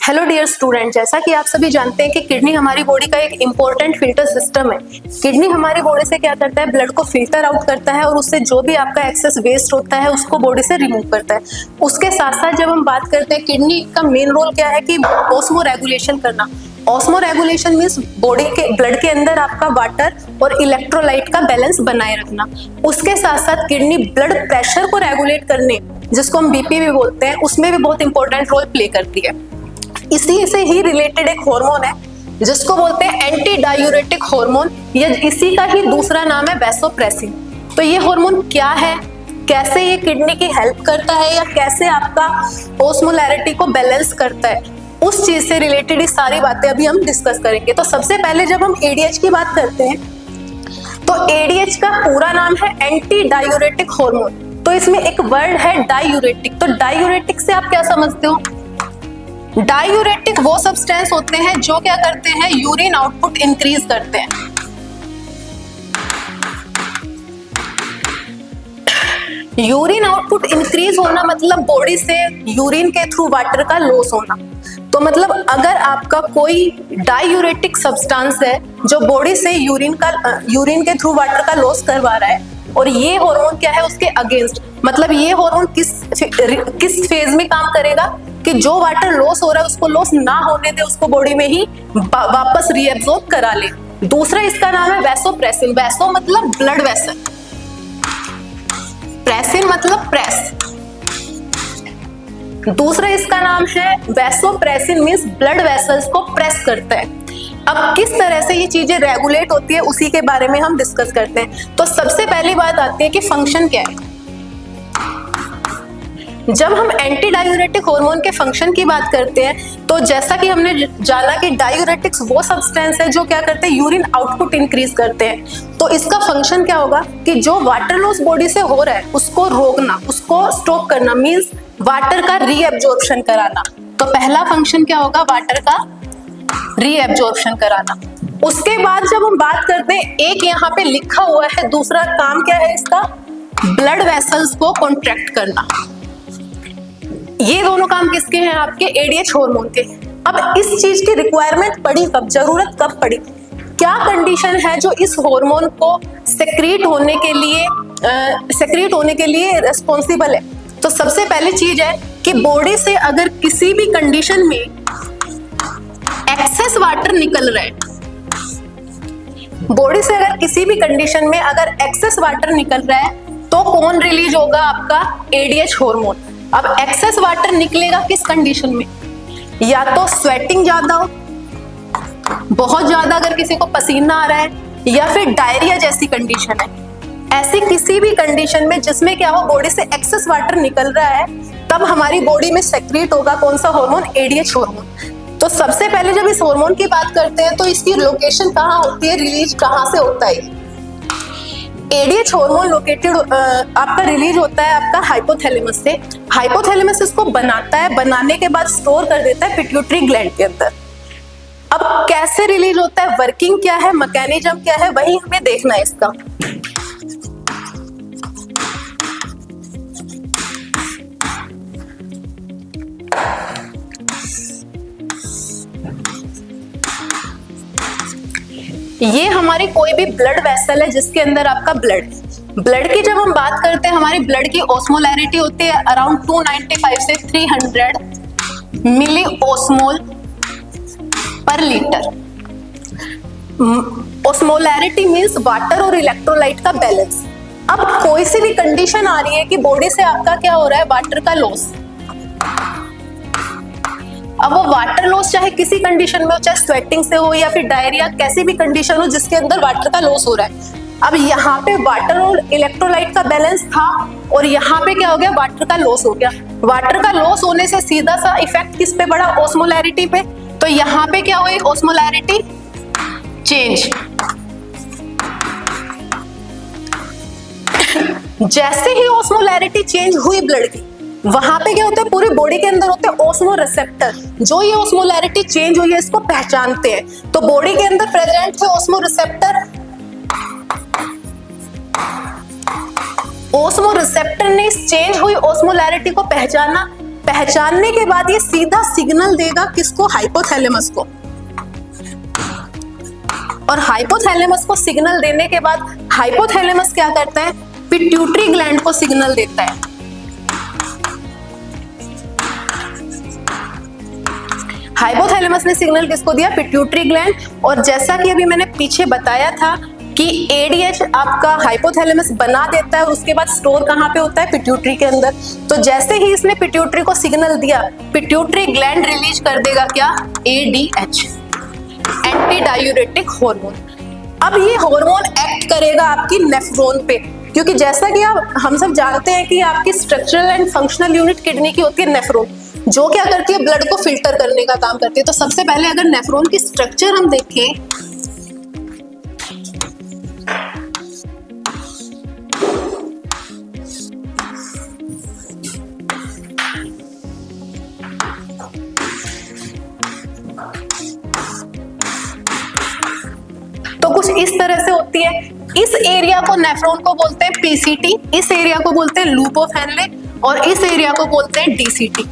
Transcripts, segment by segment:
Hello dear student, जैसा कि आप सभी जानते हैं कि किडनी हमारी बॉडी का एक इम्पोर्टेंट फिल्टर सिस्टम है। किडनी हमारी बॉडी से क्या करता है, ब्लड को फिल्टर आउट करता है और उससे जो भी आपका एक्सेस वेस्ट होता है उसको बॉडी से रिमूव करता है। उसके साथ साथ जब हम बात करते हैं किडनी का मेन रोल क्या है कि ऑस्मो रेगुलेशन करना। ऑस्मो रेगुलेशन मीन्स बॉडी के ब्लड के अंदर आपका वाटर और इलेक्ट्रोलाइट का बैलेंस बनाए रखना। उसके साथ साथ किडनी ब्लड प्रेशर को रेगुलेट करने, जिसको हम बीपी भी बोलते हैं, उसमें भी बहुत इंपॉर्टेंट रोल प्ले करती है। इसी से ही रिलेटेड एक हार्मोन है जिसको बोलते हैं एंटी डायूरेटिक हार्मोन, या इसी का ही दूसरा नाम है वैसोप्रेसिन। तो ये हार्मोन क्या है, कैसे ये किडनी की हेल्प करता है, या कैसे आपका ओस्मोलैरिटी को बैलेंस करता है, उस चीज से रिलेटेड ये सारी बातें अभी हम डिस्कस करेंगे। तो सबसे पहले जब हम एडीएच की बात करते हैं तो एडीएच का पूरा नाम है एंटी डायूरेटिक हार्मोन। तो इसमें एक वर्ड है डायूरेटिक। तो डायूरेटिक से आप क्या समझते हो? डायूरेटिक वो सब्सटेंस होते हैं जो क्या करते हैं, यूरिन आउटपुट इंक्रीज करते हैं। यूरिन आउटपुट इंक्रीज होना मतलब बॉडी से यूरिन के थ्रू वाटर का लॉस होना। तो मतलब अगर आपका कोई डायूरेटिक सब्सटेंस है जो बॉडी से यूरिन के थ्रू वाटर का लॉस करवा रहा है, और ये हार्मोन क्या है उसके अगेंस्ट, मतलब ये हार्मोन किस फेज में काम करेगा कि जो वाटर लॉस हो रहा है उसको लॉस ना होने दे, उसको बॉडी में ही वापस रीएब्सॉर्ब करा ले। दूसरा इसका नाम है वैसोप्रेसिन। वैसो मतलब ब्लड वेसल, प्रेसिन मतलब प्रेस। दूसरा इसका नाम है वैसोप्रेसिन मींस ब्लड वेसल्स को प्रेस करता है। अब किस तरह से ये चीजें रेगुलेट होती है उसी के बारे में हम डिस्कस करते हैं। तो सबसे पहली बात आती है कि फंक्शन क्या है। जब हम एंटी डायूरेटिक हार्मोन के फंक्शन की बात करते हैं तो जैसा कि हमने जाना कि डायूरेटिक्स वो सब्सटेंस है जो क्या करते हैं, यूरिन आउटपुट इंक्रीज करते हैं। तो इसका फंक्शन क्या होगा कि जो वाटर लॉस बॉडी से हो रहा है उसको रोकना, उसको स्टॉप करना, मींस वाटर का रीएब्जॉर्प्शन कराना। तो पहला फंक्शन क्या होगा, वाटर का रीएब्जॉर्प्शन कराना। उसके बाद जब हम बात करते हैं, एक यहाँ पे लिखा हुआ है, दूसरा काम क्या है इसका, ब्लड वेसल्स को कॉन्ट्रैक्ट करना। ये दोनों काम किसके हैं, आपके एडीएच हार्मोन के। अब इस चीज की रिक्वायरमेंट पड़ी कब, जरूरत कब पड़ी, क्या कंडीशन है जो इस हार्मोन को सेक्रीट होने के लिए रिस्पॉन्सिबल है। तो सबसे पहली चीज है कि बॉडी से अगर किसी भी कंडीशन में एक्सेस वाटर निकल रहा है, बॉडी से अगर किसी भी कंडीशन में अगर एक्सेस वाटर निकल रहा है तो कौन रिलीज होगा, आपका एडीएच हार्मोन। अब एक्सेस वाटर निकलेगा किस कंडीशन में, या तो स्वेटिंग ज्यादा हो, बहुत ज्यादा अगर किसी को पसीना आ रहा है, या फिर डायरिया जैसी कंडीशन है। ऐसी किसी भी कंडीशन में जिसमें क्या हो, बॉडी से एक्सेस वाटर निकल रहा है, तब हमारी बॉडी में सेक्रेट होगा कौन सा हार्मोन, एडीएच हार्मोन। तो सबसे पहले जब इस हार्मोन की बात करते हैं तो इसकी लोकेशन कहाँ होती है, रिलीज कहाँ से होता है। एडीएच हार्मोन लोकेटेड आपका रिलीज होता है आपका हाइपोथैलेमस से। हाइपोथैलेमस इसको बनाता है, बनाने के बाद स्टोर कर देता है पिट्यूटरी ग्लैंड के अंदर। अब कैसे रिलीज होता है, वर्किंग क्या है, मैकेनिज्म क्या है, वही हमें देखना है इसका। ये हमारी कोई भी ब्लड वेसल है जिसके अंदर आपका ब्लड की जब हम बात करते हैं, हमारी ब्लड की ऑस्मोलैरिटी होती है अराउंड 295 से 300 मिली ऑस्मोल पर लीटर। ऑस्मोलैरिटी मींस वाटर और इलेक्ट्रोलाइट का बैलेंस। अब कोई सी भी कंडीशन आ रही है कि बॉडी से आपका क्या हो रहा है, वाटर का लॉस। अब वो वाटर लॉस चाहे किसी कंडीशन में हो, चाहे स्वेटिंग से हो या फिर डायरिया, कैसी भी कंडीशन हो जिसके अंदर वाटर का लॉस हो रहा है। अब यहाँ पे वाटर और इलेक्ट्रोलाइट का बैलेंस था और यहाँ पे क्या हो गया, वाटर का लॉस हो गया। वाटर का लॉस होने से सीधा सा इफेक्ट किस पे पड़ा, ऑस्मोलैरिटी पे। तो यहाँ पे क्या हुई, ऑस्मोलैरिटी चेंज। जैसे ही ऑस्मोलैरिटी चेंज हुई ब्लड की, वहां पे क्या होता है, पूरी बॉडी के अंदर होते हैं ऑस्मो रिसेप्टर, जो ये ऑस्मोलैरिटी चेंज हुई है इसको पहचानते हैं। तो बॉडी के अंदर प्रेजेंट थे ऑस्मो रिसेप्टर। ऑस्मो रिसेप्टर ने इस चेंज हुई ऑस्मोलैरिटी को पहचाना, पहचानने के बाद ये सीधा सिग्नल देगा किसको, हाइपोथैलेमस को, और हाइपोथैलेमस को सिग्नल देने के बाद हाइपोथैलेमस क्या करता है, पिट्यूटरी ग्लैंड को सिग्नल देता है। हाइपोथैलेमस ने सिग्नल किसको दिया, पिट्यूटरी ग्लैंड। और जैसा कि अभी मैंने पीछे बताया था कि एडीएच आपका हाइपोथैलेमस बना देता है और उसके बाद स्टोर कहाँ पे होता है, पिट्यूटरी के अंदर। तो जैसे ही इसने पिट्यूटरी को सिग्नल दिया, पिट्यूटरी ग्लैंड रिलीज कर देगा क्या, एडीएच, एंटी डायूरेटिक हार्मोन। अब ये हार्मोन एक्ट करेगा आपकी नेफ्रॉन पे, क्योंकि जैसा कि हम सब जानते हैं कि आपकी structural and functional unit kidney की होती है नेफ्रॉन, जो क्या करती है, ब्लड को फिल्टर करने का काम करती है। तो सबसे पहले अगर नेफ्रॉन की स्ट्रक्चर हम देखें, तो कुछ इस तरह से होती है। इस एरिया को नेफ्रॉन को बोलते हैं पीसीटी, इस एरिया को बोलते हैं लूप ऑफ हेनले, और इस एरिया को बोलते हैं डीसीटी।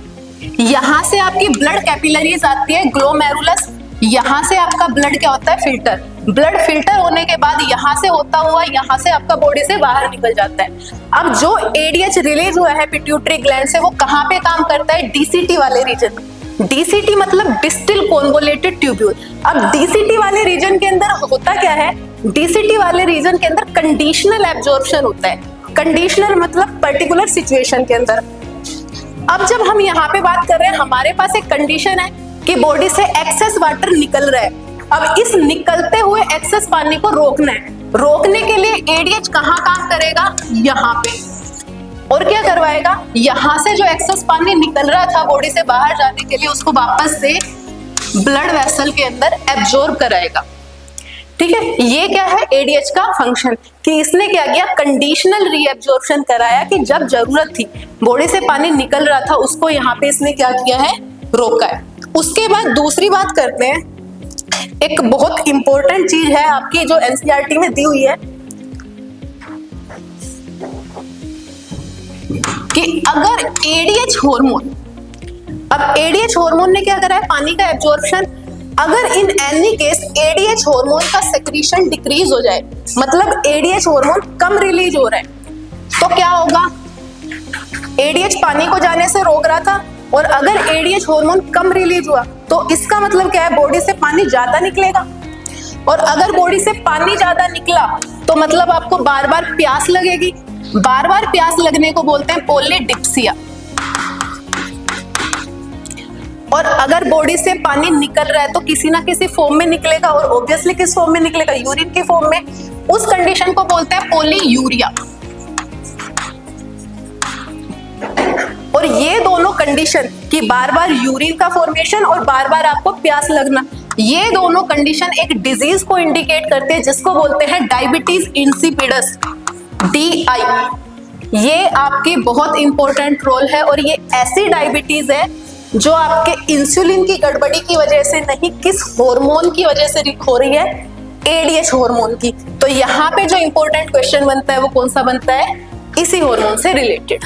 यहां से आपकी ब्लड कैपिलरीज आती है, ग्लोमेरुलस, यहां से आपका ब्लड क्या होता है, फिल्टर। ब्लड फिल्टर होने के बाद यहां से होता हुआ यहां से आपका बॉडी से बाहर निकल जाता है। अब जो एडीएच रिलीज हुआ है पिट्यूटरी ग्लैंड से, वो कहां पे काम करता है, डीसीटी वाले रीजन में। डीसीटी मतलब डिस्टल कॉन्वोलेटेड ट्यूब्यूल। अब डीसीटी वाले रीजन के अंदर होता क्या है, डीसीटी वाले रीजन के अंदर कंडीशनल एब्जॉर्प्शन होता है। कंडीशनल मतलब पर्टिकुलर सिचुएशन के अंदर। अब जब हम यहाँ पे बात कर रहे हैं, हमारे पास एक कंडीशन है कि बॉडी से एक्सेस वाटर निकल रहा है। अब इस निकलते हुए एक्सेस पानी को रोकना है। रोकने के लिए एडीएच कहाँ काम करेगा, यहाँ पे, और क्या करवाएगा, यहाँ से जो एक्सेस पानी निकल रहा था बॉडी से बाहर जाने के लिए, उसको वापस से ब्लड वेसल के अंदर एब्जॉर्ब कराएगा। ठीक है, ये क्या है एडीएच का फंक्शन, कि इसने क्या किया, कंडीशनल रीएब्जॉर्प्शन कराया, कि जब जरूरत थी बॉडी से पानी निकल रहा था उसको यहाँ पे इसने क्या किया है, रोका है। उसके बाद दूसरी बात करते हैं, एक बहुत इंपॉर्टेंट चीज है आपकी जो एनसीईआरटी में दी हुई है, कि अगर एडीएच हार्मोन, अब एडीएच हार्मोन ने क्या करा है, पानी का एब्जॉर्प्शन, अगर in any case ADH hormone का सेक्रीशन डिक्रीज हो जाए, मतलब एडीएच हार्मोन कम रिलीज हो रहा है, तो क्या होगा, एडीएच पानी को जाने से रोक रहा था, और अगर एडीएच हार्मोन कम रिलीज हुआ तो इसका मतलब क्या है, बॉडी से पानी ज्यादा निकलेगा। और अगर बॉडी से पानी ज्यादा निकला तो मतलब आपको बार बार प्यास लगेगी। बार बार प्यास लगने को बोलते हैं पॉलीडिप्सिया। और अगर बॉडी से पानी निकल रहा है तो किसी ना किसी फॉर्म में निकलेगा, और ऑब्वियसली किस फॉर्म में निकलेगा, यूरिन के फॉर्म में। उस कंडीशन को बोलते हैं पॉलीयूरिया। और ये दोनों कंडीशन, कि बार बार यूरिन का फॉर्मेशन और बार बार आपको प्यास लगना, ये दोनों कंडीशन एक डिजीज को इंडिकेट करते हैं जिसको बोलते हैं डायबिटीज इंसिपिडस, DI। ये आपकी बहुत इंपॉर्टेंट रोल है, और ये ऐसी डायबिटीज है जो आपके इंसुलिन की गड़बड़ी की वजह से नहीं, किस हार्मोन की वजह से हो रही है, एडीएच हार्मोन की। तो यहाँ पे जो इंपॉर्टेंट क्वेश्चन बनता है वो कौन सा बनता है, इसी हार्मोन से रिलेटेड।